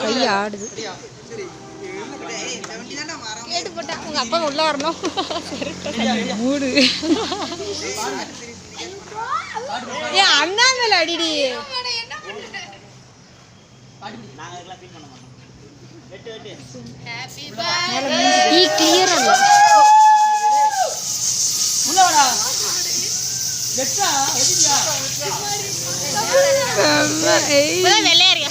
கை ஆடுது. கேட்டு போட்டா உங்க அப்பா உள்ள வரணும். மூடு. ஏன் அண்ணா மேல அடிடி. கிளியர் அல்ல. வெள்ளையாரியா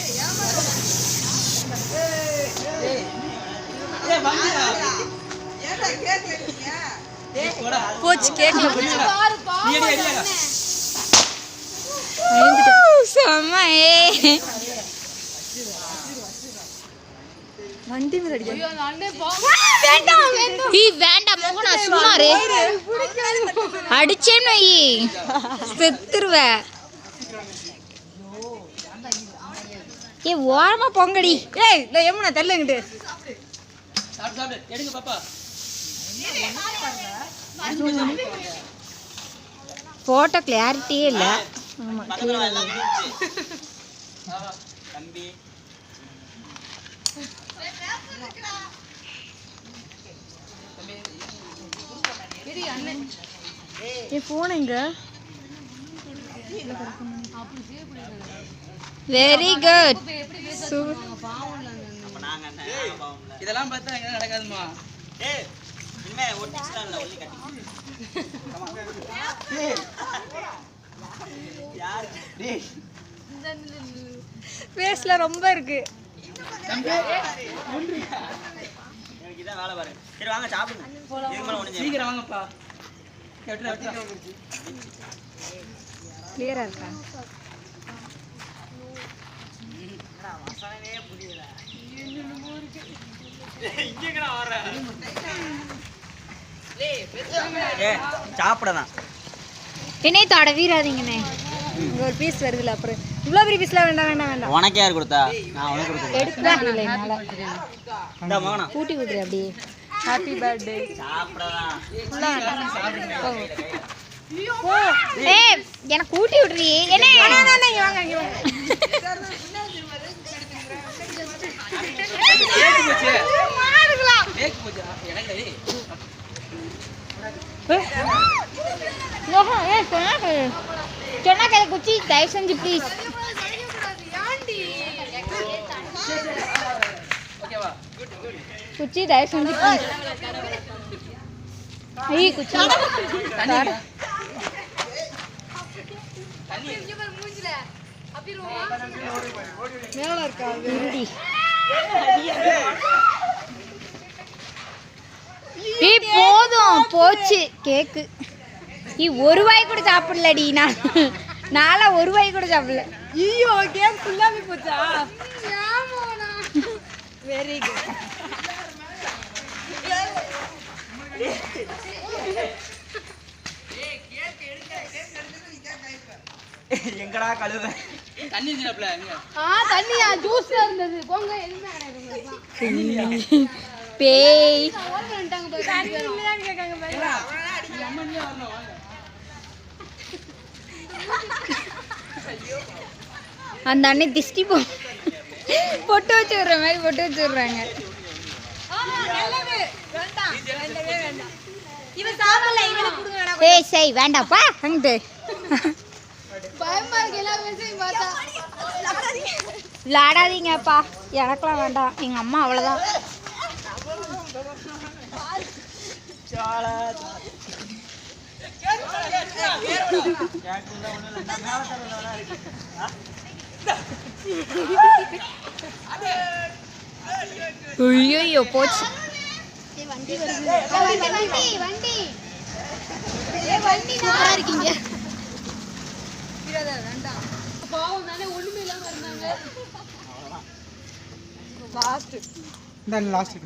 போச்சு கேட்கல. வண்டி மேல வேண்டாம் மோகனா சும்மாரு. அடிச்சேன்னு செத்துருவ. ஏ ஓரமா பொங்கடி. ஏய் எம்முனா தள்ளுங்கிட்டு போட்டோ கிளாரிட்டியே இல்ல. ஆமா போன் எங்க? Very good. இதெல்லாம் பார்த்தா எங்க நடக்காதுமா. பேஸ்ல ரொம்ப இருக்கு. சீக்கிரம் வாங்கப்பா. கிளியரா இருக்கா? சாப்பிடதான் என்னை தாட வீராதீங்கண்ணே. ஒரு பீஸ் வருதுல அப்புறம் இவ்வளோ பெரிய பீஸ்லாம் வேண்டாம் வேண்டாம் வேண்டாம். உனக்கு யார் கொடுத்தா? நான் உனக்கு கொடுத்தேன். எடுத்துதான் இல்லை என்னால. இந்த மகனா கூட்டி விடுறேன் அப்படியே. Happy birthday. சாப்பிடதான் ஏய் எனக்கு கூட்டி விடுறீ. என்ன இங்க வாங்க இங்க வாங்க. சொன்னா கதை குச்சி தயவு செஞ்சு ப்ளீஸ். குச்சி தயவு செஞ்சு ப்ளீஸ். ஐய் குச்சி மேல இருக்கா இருடி. ஏய் போதும் போச்சு கேக்கு. ஒரு வாய் கூட சாப்பிடலடி. நாளா ஒரு வாய் கூட சாப்பிடல. ஐயோ கேக் ஃபுல்லாவே போச்சா? Very good. எங்கடா கழுவ? தண்ணி இருந்துல எங்க? தண்ணியா ஜூஸ்ல இருந்தது. போங்க எதுமே கிடையாது. பேய் தண்ணி இல்லையான்னு கேட்காங்க பாருங்க. லெமன்ல வரணும் வாங்க. அந்த அண்ணே திஷ்டி பொட்டு வச்சு விடுற மாதிரி பொட்டு வச்சு விடுறாங்க. ஏய் சரி வேண்டாப்பா அங்கிட்டு. விளாடாதீங்கப்பா. எனக்கெல்லாம் வேண்டாம். எங்க அம்மா அவ்வளோதான். ஐயோ போச்சு. இருக்கீங்க லாஸ்ட்